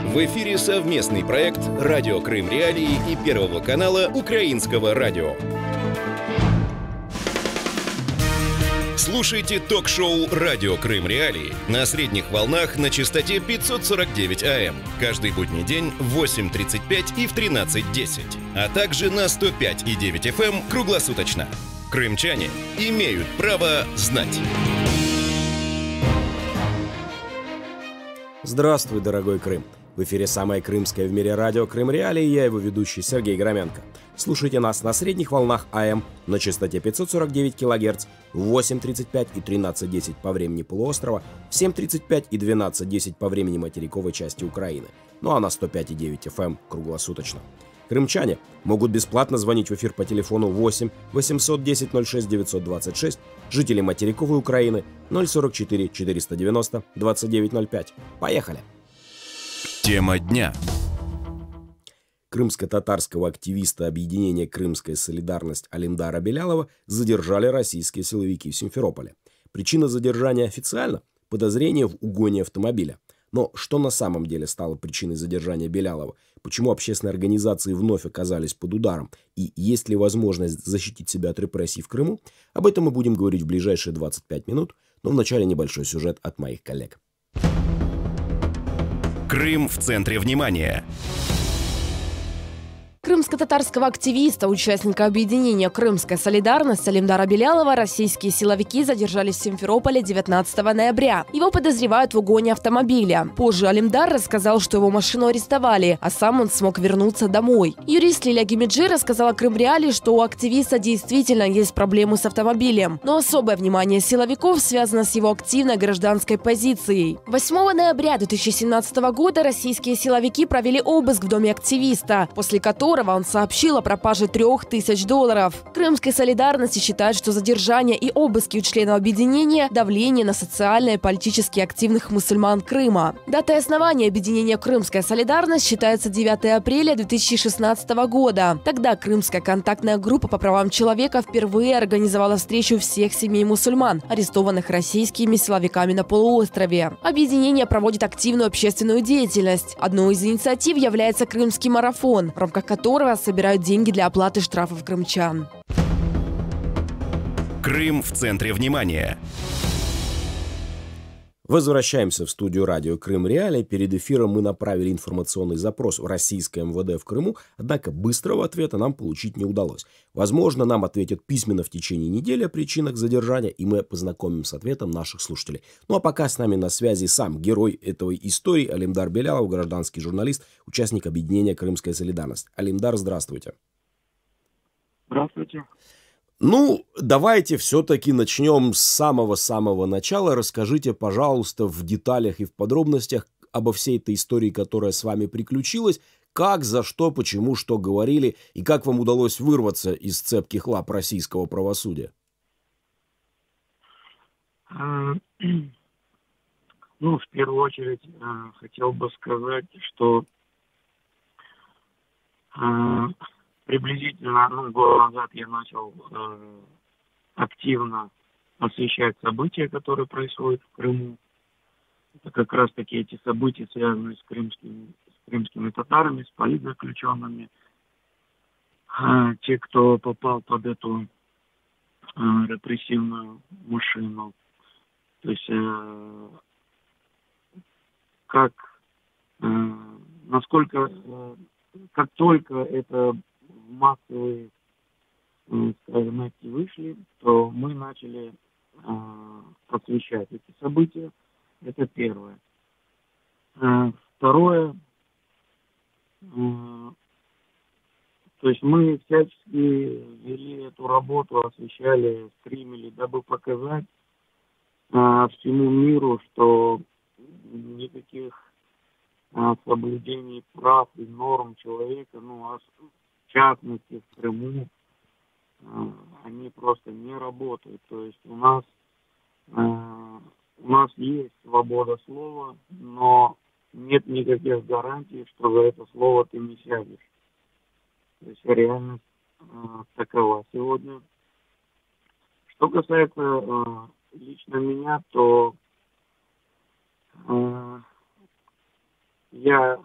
В эфире совместный проект «Радио Крым Реалии» и Первого канала Украинского радио. Слушайте ток-шоу «Радио Крым Реалии» на средних волнах на частоте 549 АМ каждый будний день в 8:35 и в 13:10, а также на 105,9 FM круглосуточно. Крымчане имеют право знать. Здравствуй, дорогой Крым! В эфире самое крымское в мире радио Крым Реалии, и я его ведущий Сергей Громенко. Слушайте нас на средних волнах АМ на частоте 549 кГц в 8:35 и 13:10 по времени полуострова, в 7:35 и 12:10 по времени материковой части Украины, ну а на 105,9 FM круглосуточно. Крымчане могут бесплатно звонить в эфир по телефону 8 810 06 926, жители материковой Украины 044 490 2905. Поехали! Тема дня. Крымско-татарского активиста объединения «Крымская солидарность» Алимдара Белялова задержали российские силовики в Симферополе. Причина задержания официально – подозрение в угоне автомобиля. Но что на самом деле стало причиной задержания Белялова? Почему общественные организации вновь оказались под ударом? И есть ли возможность защитить себя от репрессий в Крыму? Об этом мы будем говорить в ближайшие 25 минут, но вначале небольшой сюжет от моих коллег. Крым в центре внимания. Крымско-татарского активиста, участника объединения «Крымская солидарность» Алимдара Белялова российские силовики задержали в Симферополе 19 ноября. Его подозревают в угоне автомобиля. Позже Алимдар рассказал, что его машину арестовали, а сам он смог вернуться домой. Юрист Лиля Гимиджи рассказала Крым Реалии, что у активиста действительно есть проблемы с автомобилем. Но особое внимание силовиков связано с его активной гражданской позицией. 8 ноября 2017 года российские силовики провели обыск в доме активиста, после которого он сообщил о пропаже $3000. Крымской солидарности считают, что задержание и обыски у членов объединения – давление на социально и политически активных мусульман Крыма. Датой основания объединения «Крымская солидарность» считается 9 апреля 2016 года. Тогда Крымская контактная группа по правам человека впервые организовала встречу всех семей мусульман, арестованных российскими силовиками на полуострове. Объединение проводит активную общественную деятельность. Одной из инициатив является Крымский марафон, в рамках которого собирают деньги для оплаты штрафов крымчан. Крым в центре внимания. Возвращаемся в студию радио Крым Реалии. Перед эфиром мы направили информационный запрос в российское МВД в Крыму, однако быстрого ответа нам получить не удалось. Возможно, нам ответят письменно в течение недели о причинах задержания, и мы познакомим с ответом наших слушателей. Ну а пока с нами на связи сам герой этой истории Алимдар Белялов, гражданский журналист, участник объединения «Крымская солидарность». Алимдар, здравствуйте. Здравствуйте. Ну, давайте все-таки начнем с самого-самого начала. Расскажите, пожалуйста, в деталях и в подробностях обо всей этой истории, которая с вами приключилась. Как, за что, почему, что говорили, и как вам удалось вырваться из цепких лап российского правосудия? Ну, в первую очередь, хотел бы сказать, что приблизительно год назад я начал активно освещать события, которые происходят в Крыму. Это как раз-таки эти события, связанные с крымскими татарами, с политзаключенными. Те, кто попал под эту репрессивную машину. То есть, как только это массовые, скажем, эти вышли, то мы начали освещать эти события. Это первое. Второе, то есть мы всячески вели эту работу, освещали, стримили, дабы показать всему миру, что никаких соблюдений прав и норм человека, в частности в Крыму, они просто не работают. То есть у нас есть свобода слова, но нет никаких гарантий, что за это слово ты не сядешь. То есть реальность такова сегодня. Что касается лично меня, то я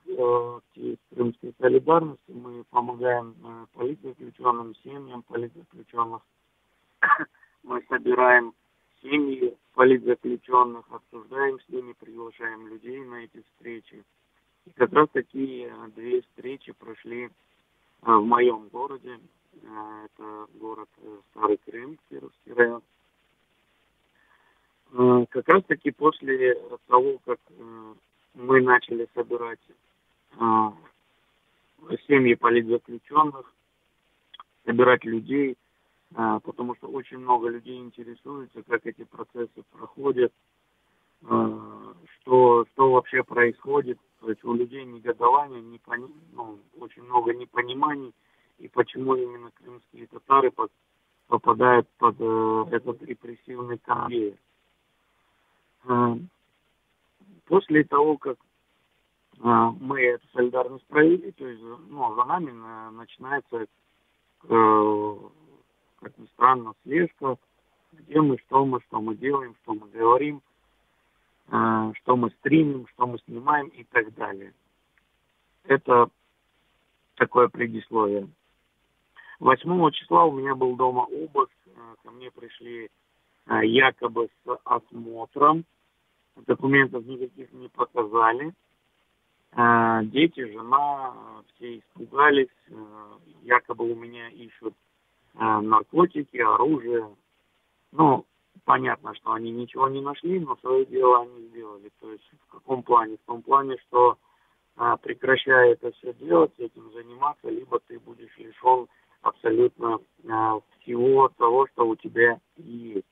из Крымской солидарности. Мы помогаем политзаключенным, семьям политзаключенных. Мы собираем семьи политзаключенных, обсуждаем с ними, приглашаем людей на эти встречи. И как раз такие две встречи прошли в моем городе. Это город Старый Крым, Кировский район. Как раз таки после того, как мы начали собирать семьи политзаключенных, собирать людей, потому что очень много людей интересуется, как эти процессы проходят, что вообще происходит. То есть у людей негодование, очень много непониманий, и почему именно крымские татары попадают под этот репрессивный конвейер. После того, как мы эту солидарность провели, то есть за нами начинается, как ни странно, слежка, где мы, что мы делаем, что мы говорим, что мы стримим, что мы снимаем и так далее. Это такое предисловие. 8 числа у меня был дома обыск, ко мне пришли якобы с осмотром, документов никаких не показали. Дети, жена, все испугались, якобы у меня ищут наркотики, оружие. Понятно, что они ничего не нашли, но свое дело они сделали. То есть в каком плане? В том плане, что прекращая это все делать, этим заниматься, либо ты будешь лишен абсолютно всего того, что у тебя есть.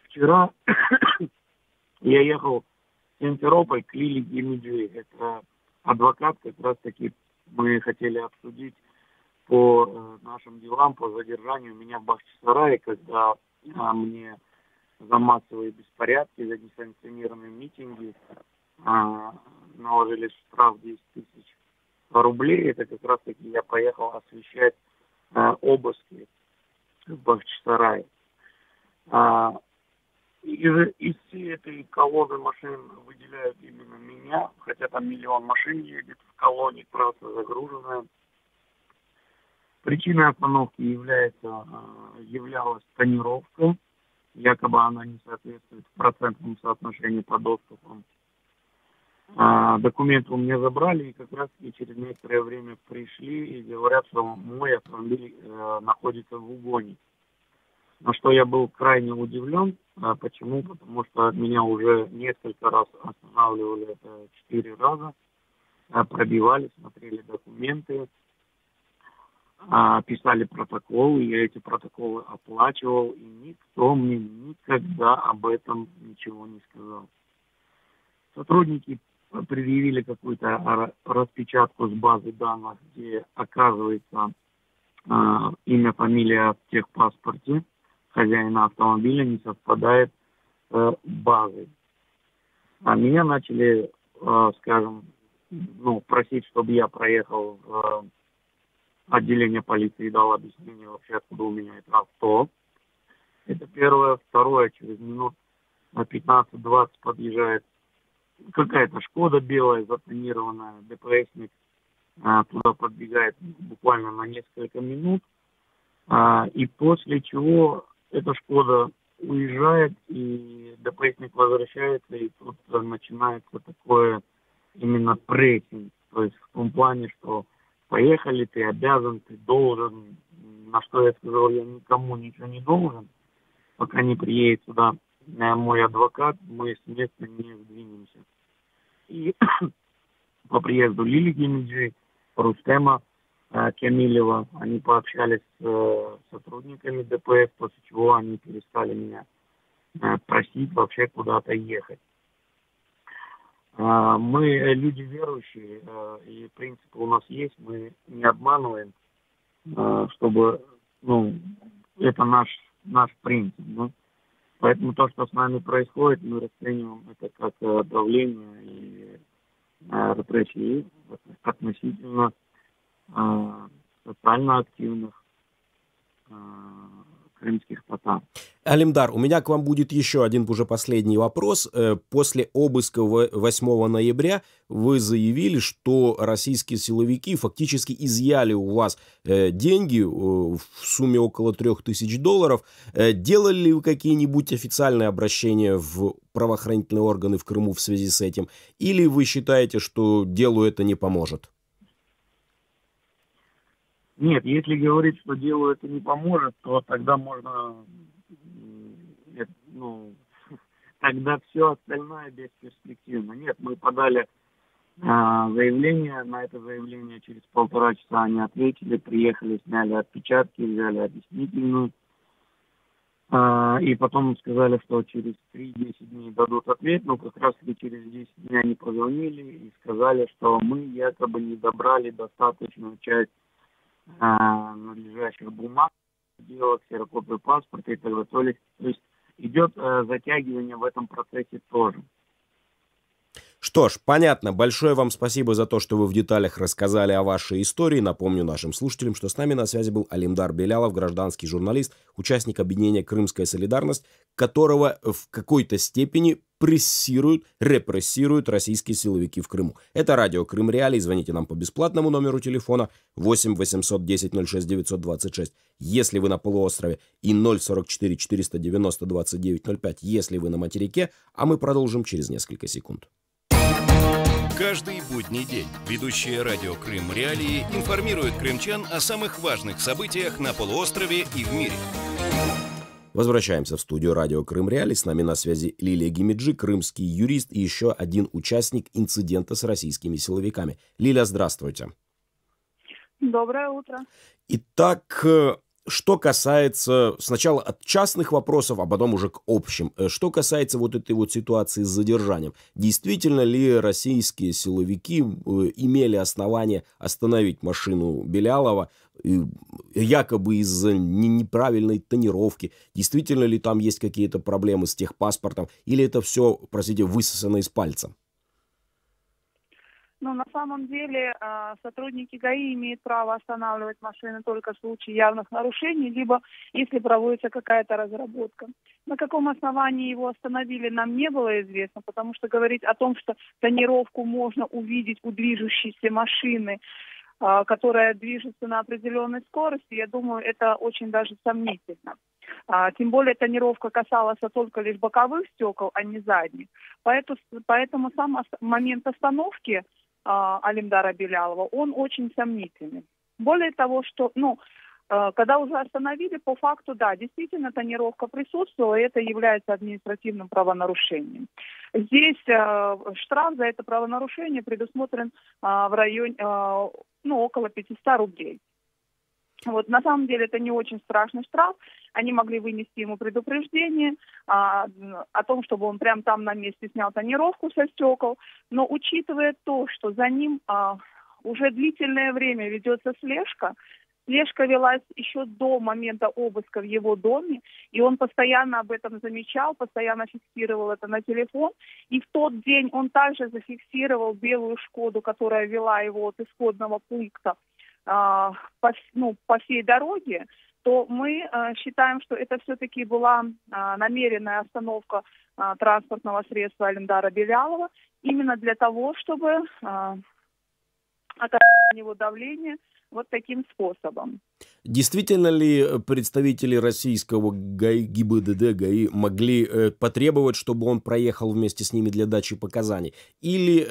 Вчера я ехал в Симферополь к Лилии Гемиджи. Это адвокат, как раз таки мы хотели обсудить по нашим делам, по задержанию меня в Бахчисарае, когда мне за массовые беспорядки, за несанкционированные митинги наложили штраф 10 тысяч рублей. Это как раз таки я поехал освещать обыски в Бахчисарае. Из всей этой колонны машин выделяют именно меня, хотя там миллион машин едет в колонне, трасса загруженная. Причиной остановки являлась тонировка. Якобы она не соответствует процентному соотношению по доступам. Документы у меня забрали, и как раз через некоторое время пришли и говорят, что мой автомобиль находится в угоне. На что я был крайне удивлен. Почему? Потому что меня уже несколько раз останавливали, это 4 раза, пробивали, смотрели документы, писали протоколы, я эти протоколы оплачивал, и никто мне никогда об этом ничего не сказал. Сотрудники предъявили какую-то распечатку с базы данных, где оказывается имя, фамилия в техпаспорте хозяина автомобиля не совпадает с базой. Меня начали, просить, чтобы я проехал в отделение полиции и дал объяснение вообще, откуда у меня это авто. Это первое. Второе, через минут 15-20 подъезжает какая-то Шкода белая, затонированная, ДПСник туда подбегает буквально на несколько минут. И после чего эта Шкода уезжает, и ДПСник возвращается, и тут начинается такое именно прессинг. То есть в том плане, что поехали, ты обязан, ты должен. На что я сказал, я никому ничего не должен. Пока не приедет сюда мой адвокат, мы с места не сдвинемся. И по приезду Лили Гемиджи, Рустема Кемилева, они пообщались с сотрудниками ДПС, после чего они перестали меня просить вообще куда-то ехать. Мы люди верующие, и принцип у нас есть, мы не обманываем, чтобы, это наш принцип, да? Поэтому то, что с нами происходит, мы расцениваем это как давление и репрессии относительно социально активных, крымских татар. Алимдар, у меня к вам будет еще один уже последний вопрос. После обыска 8 ноября вы заявили, что российские силовики фактически изъяли у вас деньги в сумме около $3000. Делали ли вы какие-нибудь официальные обращения в правоохранительные органы в Крыму в связи с этим? Или вы считаете, что делу это не поможет? Нет, если говорить, что делу это не поможет, то тогда можно, тогда все остальное бесперспективно. Нет, мы подали заявление, на это заявление через 1,5 часа они ответили, приехали, сняли отпечатки, взяли объяснительную, и потом сказали, что через 3-10 дней дадут ответ, но как раз таки через 10 дней они позвонили и сказали, что мы якобы не добрали достаточную часть надлежащих бумаг, дело, ксерокопию паспорта и так далее. То есть идет затягивание в этом процессе тоже. Что ж, понятно. Большое вам спасибо за то, что вы в деталях рассказали о вашей истории. Напомню нашим слушателям, что с нами на связи был Алимдар Белялов, гражданский журналист, участник объединения «Крымская солидарность», которого в какой-то степени прессируют, репрессируют российские силовики в Крыму. Это радио Крым Реалии. Звоните нам по бесплатному номеру телефона 8 800 10 06 926, если вы на полуострове, и 044 490 29 05, если вы на материке, а мы продолжим через несколько секунд. Каждый будний день ведущие радио Крым Реалии информируют крымчан о самых важных событиях на полуострове и в мире. Возвращаемся в студию радио Крым Реалии. С нами на связи Лилия Гимиджи, крымский юрист и еще один участник инцидента с российскими силовиками. Лиля, здравствуйте. Доброе утро. Итак, что касается сначала от частных вопросов, а потом уже к общим. Что касается вот этой вот ситуации с задержанием. Действительно ли российские силовики имели основания остановить машину Белялова якобы из-за неправильной тонировки? Действительно ли там есть какие-то проблемы с техпаспортом? Или это все, простите, высосано из пальца? Ну, на самом деле сотрудники ГАИ имеют право останавливать машины только в случае явных нарушений, либо если проводится какая-то разработка. На каком основании его остановили, нам не было известно, потому что говорить о том, что тонировку можно увидеть у движущейся машины, которая движется на определенной скорости, я думаю, это очень даже сомнительно. Тем более тонировка касалась только лишь боковых стекол, а не задних. Поэтому сам момент остановки Алимдара Белялова, он очень сомнительный. Более того, что, когда уже остановили, по факту, да, действительно тонировка присутствовала, и это является административным правонарушением. Здесь штраф за это правонарушение предусмотрен в районе, около 500 рублей. Вот, на самом деле это не очень страшный штраф. Они могли вынести ему предупреждение о том, чтобы он прямо там на месте снял тонировку со стекол. Но учитывая то, что за ним уже длительное время ведется слежка велась еще до момента обыска в его доме, и он постоянно об этом замечал, постоянно фиксировал это на телефон. И в тот день он также зафиксировал белую «Шкоду», которая вела его от исходного пункта по всей дороге, то мы считаем, что это все-таки была намеренная остановка транспортного средства Алимдара Белялова именно для того, чтобы оказать на него давление вот таким способом. Действительно ли представители российского ГАИ, ГИБДД, ГАИ могли потребовать, чтобы он проехал вместе с ними для дачи показаний? Или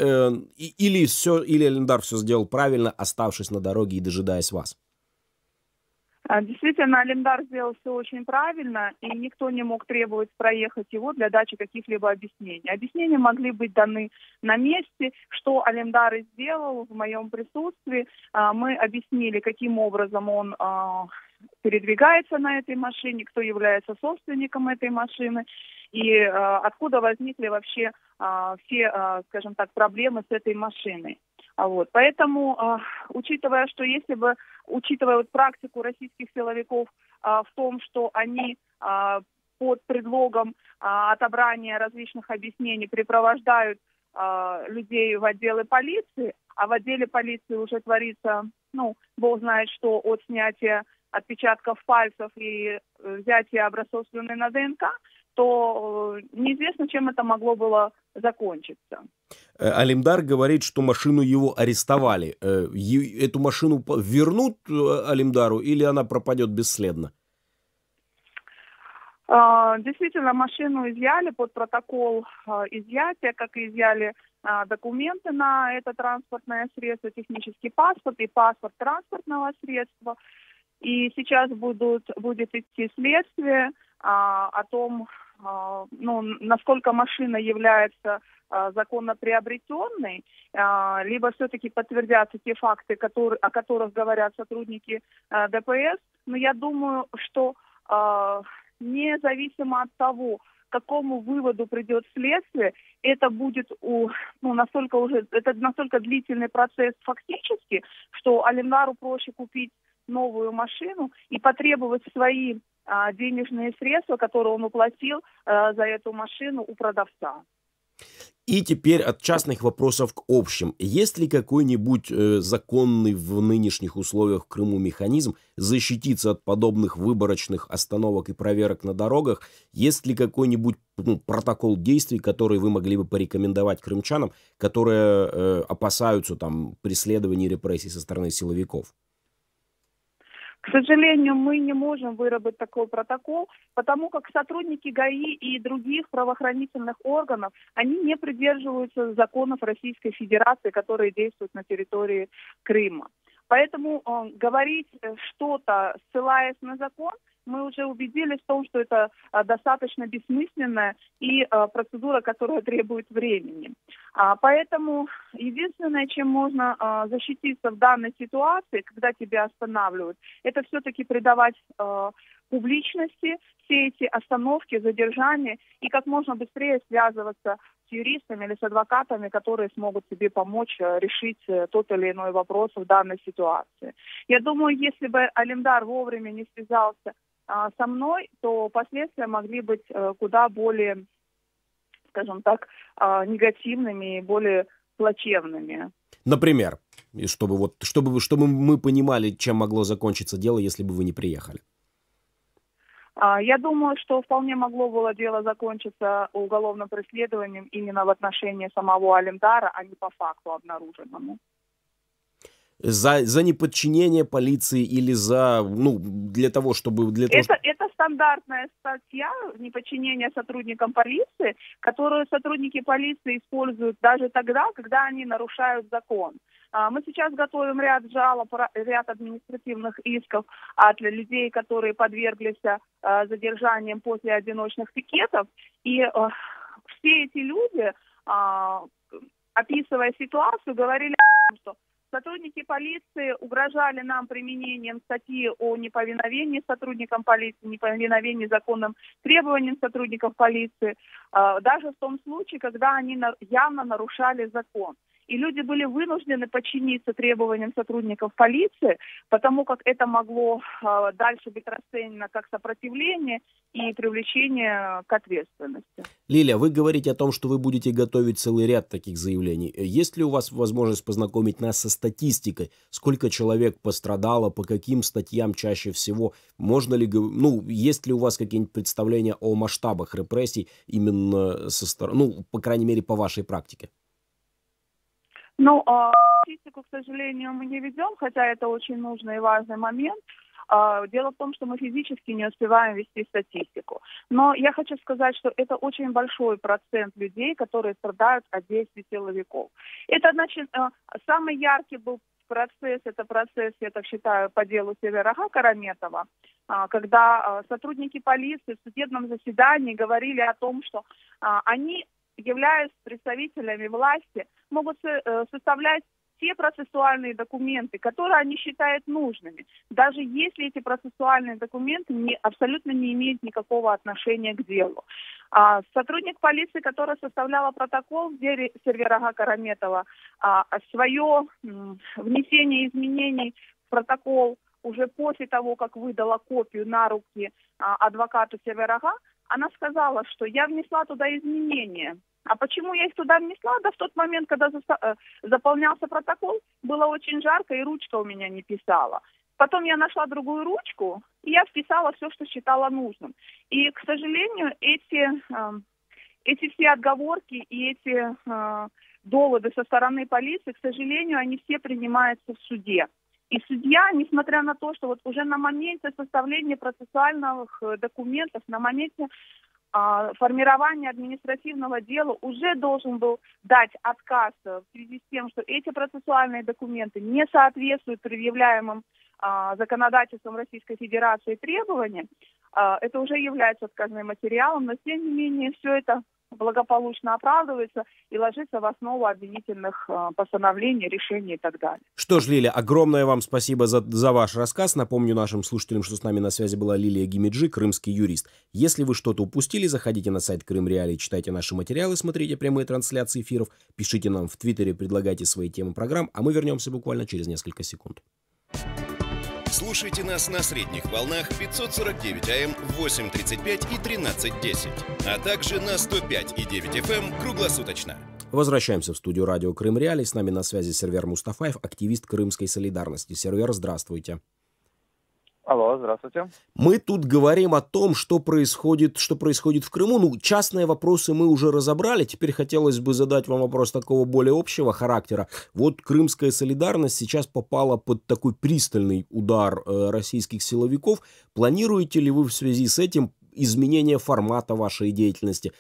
Алимдар все сделал правильно, оставшись на дороге и дожидаясь вас? Действительно, Алимдар сделал все очень правильно, и никто не мог требовать проехать его для дачи каких-либо объяснений. Объяснения могли быть даны на месте, что Алимдар и сделал в моем присутствии. Мы объяснили, каким образом он передвигается на этой машине, кто является собственником этой машины, и откуда возникли вообще все, скажем так, проблемы с этой машиной. Вот. Поэтому, учитывая практику российских силовиков в том, что они под предлогом отобрания различных объяснений припровождают людей в отделы полиции, а в отделе полиции уже творится, Бог знает что, от снятия отпечатков пальцев и взятия образцов слюны на ДНК, то неизвестно, чем это могло было закончиться. Алимдар говорит, что машину его арестовали. Эту машину вернут Алимдару или она пропадет бесследно? Действительно, машину изъяли под протокол изъятия, как и изъяли документы на это транспортное средство, технический паспорт и паспорт транспортного средства. И сейчас будет идти следствие о том, насколько машина является законно приобретенной, либо все-таки подтвердятся те факты, о которых говорят сотрудники ДПС. Но я думаю, что независимо от того, к какому выводу придет следствие, это будет настолько длительный процесс фактически, что Алимдару проще купить новую машину и потребовать свои денежные средства, которые он уплатил за эту машину у продавца. И теперь от частных вопросов к общим. Есть ли какой-нибудь законный в нынешних условиях в Крыму механизм защититься от подобных выборочных остановок и проверок на дорогах? Есть ли какой-нибудь протокол действий, который вы могли бы порекомендовать крымчанам, которые опасаются преследований и репрессий со стороны силовиков? К сожалению, мы не можем выработать такой протокол, потому как сотрудники ГАИ и других правоохранительных органов, они не придерживаются законов Российской Федерации, которые действуют на территории Крыма. Поэтому говорить что-то, ссылаясь на закон, мы уже убедились в том, что это достаточно бессмысленная и процедура, которая требует времени. Поэтому единственное, чем можно защититься в данной ситуации, когда тебя останавливают, это все-таки придавать публичности все эти остановки, задержания и как можно быстрее связываться с юристами или с адвокатами, которые смогут тебе помочь решить тот или иной вопрос в данной ситуации. Я думаю, если бы Алимдар вовремя не связался со мной, то последствия могли быть куда более, скажем так, негативными и более плачевными. Например, чтобы мы понимали, чем могло закончиться дело, если бы вы не приехали. Я думаю, что вполне могло было дело закончиться уголовным преследованием именно в отношении самого Алимдара, а не по факту обнаруженному. За неподчинение полиции или для того, чтобы... Это стандартная статья неподчинения сотрудникам полиции, которую сотрудники полиции используют даже тогда, когда они нарушают закон. Мы сейчас готовим ряд жалоб, ряд административных исков от людей, которые подверглись задержаниям после одиночных пикетов. И все эти люди, описывая ситуацию, говорили о том, что сотрудники полиции угрожали нам применением статьи о неповиновении сотрудникам полиции, неповиновении законным требованиям сотрудников полиции, даже в том случае, когда они явно нарушали закон. И люди были вынуждены подчиниться требованиям сотрудников полиции, потому как это могло дальше быть расценено как сопротивление и привлечение к ответственности. Лилия, вы говорите о том, что вы будете готовить целый ряд таких заявлений. Есть ли у вас возможность познакомить нас со статистикой? Сколько человек пострадало, по каким статьям чаще всего? Можно ли, есть ли у вас какие-нибудь представления о масштабах репрессий именно со стороны, по крайней мере, по вашей практике? Статистику, к сожалению, мы не ведем, хотя это очень нужный и важный момент. Дело в том, что мы физически не успеваем вести статистику. Но я хочу сказать, что это очень большой процент людей, которые страдают от действий силовиков. Это, значит, самый яркий был процесс, я так считаю, по делу Северага Караметова, когда сотрудники полиции в судебном заседании говорили о том, что они, являясь представителями власти, могут составлять те процессуальные документы, которые они считают нужными, даже если эти процессуальные документы абсолютно не имеют никакого отношения к делу. Сотрудник полиции, который составлял протокол в деле Северага Караметова, свое внесение изменений в протокол уже после того, как выдала копию на руки адвокату Северага, она сказала, что я внесла туда изменения. А почему я их туда внесла? Да в тот момент, когда заполнялся протокол, было очень жарко, и ручка у меня не писала. Потом я нашла другую ручку, и я вписала все, что считала нужным. И, к сожалению, эти все отговорки и эти доводы со стороны полиции, к сожалению, они все принимаются в суде. И судья, несмотря на то, что вот уже на моменте составления процессуальных документов, на моменте формирования административного дела уже должен был дать отказ в связи с тем, что эти процессуальные документы не соответствуют предъявляемым законодательством Российской Федерации требованиям, это уже является отказным материалом, но тем не менее все это благополучно оправдывается и ложится в основу обвинительных постановлений, решений и так далее. Что ж, Лилия, огромное вам спасибо за ваш рассказ. Напомню нашим слушателям, что с нами на связи была Лилия Гимиджи, крымский юрист. Если вы что-то упустили, заходите на сайт Крым Реалии, читайте наши материалы, смотрите прямые трансляции эфиров, пишите нам в Твиттере, предлагайте свои темы программ, а мы вернемся буквально через несколько секунд. Слушайте нас на средних волнах 549 АМ, 8:35 и 13:10, а также на 105,9 FM круглосуточно. Возвращаемся в студию радио Крым Реалии. С нами на связи Сервер Мустафаев, активист Крымской солидарности. Сервер, здравствуйте. Алло, здравствуйте. Мы тут говорим о том, что происходит в Крыму. Ну, частные вопросы мы уже разобрали. Теперь хотелось бы задать вам вопрос такого более общего характера. Вот Крымская солидарность сейчас попала под такой пристальный удар российских силовиков. Планируете ли вы в связи с этим изменение формата вашей деятельности,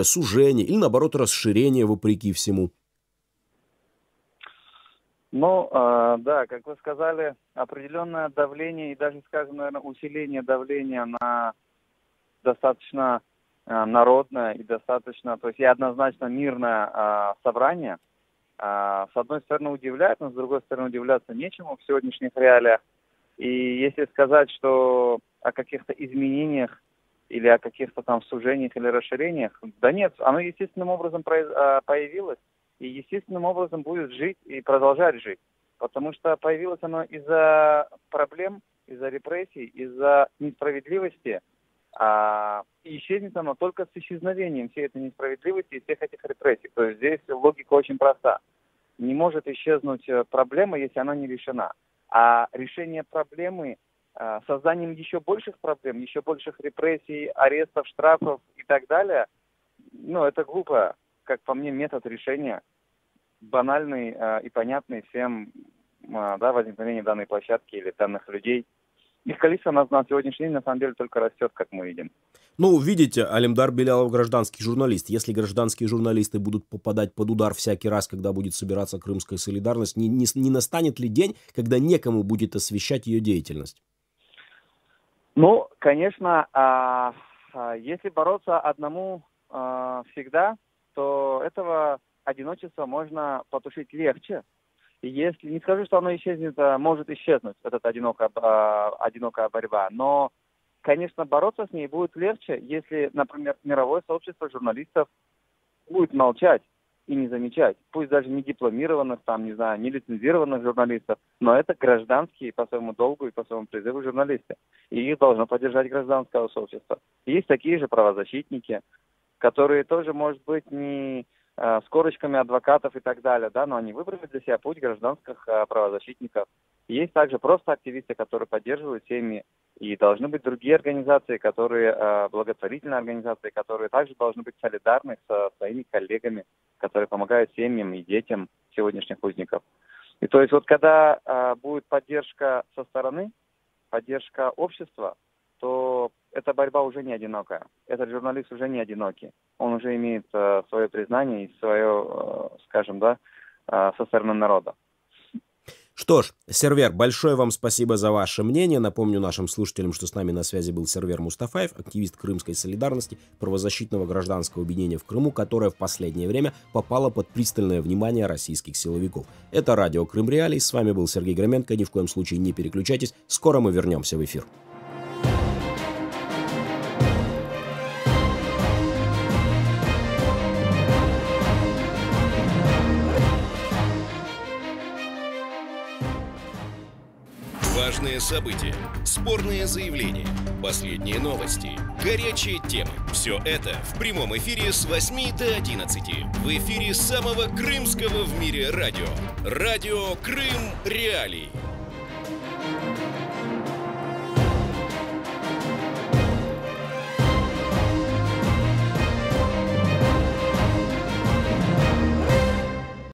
сужение или, наоборот, расширение вопреки всему? Ну, да, как вы сказали, определенное давление и даже, скажем, наверное, усиление давления на достаточно народное и достаточно, то есть и однозначно мирное собрание, с одной стороны удивляет, но с другой стороны удивляться нечему в сегодняшних реалиях. И если сказать, что о каких-то изменениях или о каких-то там сужениях или расширениях, да нет, оно естественным образом появилось. И естественным образом будет жить и продолжать жить. Потому что появилось оно из-за проблем, из-за репрессий, из-за несправедливости. И исчезнет оно только с исчезновением всей этой несправедливости и всех этих репрессий. То есть здесь логика очень проста. Не может исчезнуть проблема, если она не решена. А решение проблемы созданием еще больших проблем, еще больших репрессий, арестов, штрафов и так далее, ну, это глупо. Как по мне, метод решения банальный и понятный всем, да, возникновение данной площадки или данных людей. Их количество на сегодняшний день на самом деле только растет, как мы видим. Ну, видите, Алимдар Белялов гражданский журналист. Если гражданские журналисты будут попадать под удар всякий раз, когда будет собираться Крымская солидарность, не настанет ли день, когда некому будет освещать ее деятельность? Ну, конечно, если бороться одному всегда, то этого одиночества можно потушить легче. И если, не скажу, что оно исчезнет, может исчезнуть, эта одинокая борьба, но, конечно, бороться с ней будет легче, если, например, мировое сообщество журналистов будет молчать и не замечать. Пусть даже не дипломированных, там, не знаю, не лицензированных журналистов, но это гражданские по своему долгу и по своему призыву журналисты. И их должно поддержать гражданское сообщество. Есть такие же правозащитники, которые тоже, может быть, не с корочками адвокатов и так далее, да, но они выбрали для себя путь гражданских правозащитников. Есть также просто активисты, которые поддерживают семьи, и должны быть другие организации, которые, благотворительные организации, которые также должны быть солидарны со своими коллегами, которые помогают семьям и детям сегодняшних узников. И то есть вот когда будет поддержка со стороны, поддержка общества, то эта борьба уже не одинокая. Этот журналист уже не одинокий. Он уже имеет свое признание и свое, скажем, да, со стороны народа. Что ж, Сервер, большое вам спасибо за ваше мнение. Напомню нашим слушателям, что с нами на связи был Сервер Мустафаев, активист Крымской солидарности, правозащитного гражданского объединения в Крыму, которое в последнее время попало под пристальное внимание российских силовиков. Это радио Крым Реалии. С вами был Сергей Громенко. Ни в коем случае не переключайтесь. Скоро мы вернемся в эфир. Важные события, спорные заявления, последние новости, горячие темы. Все это в прямом эфире с 8 до 11. В эфире самого крымского в мире радио. Радио Крым Реалии.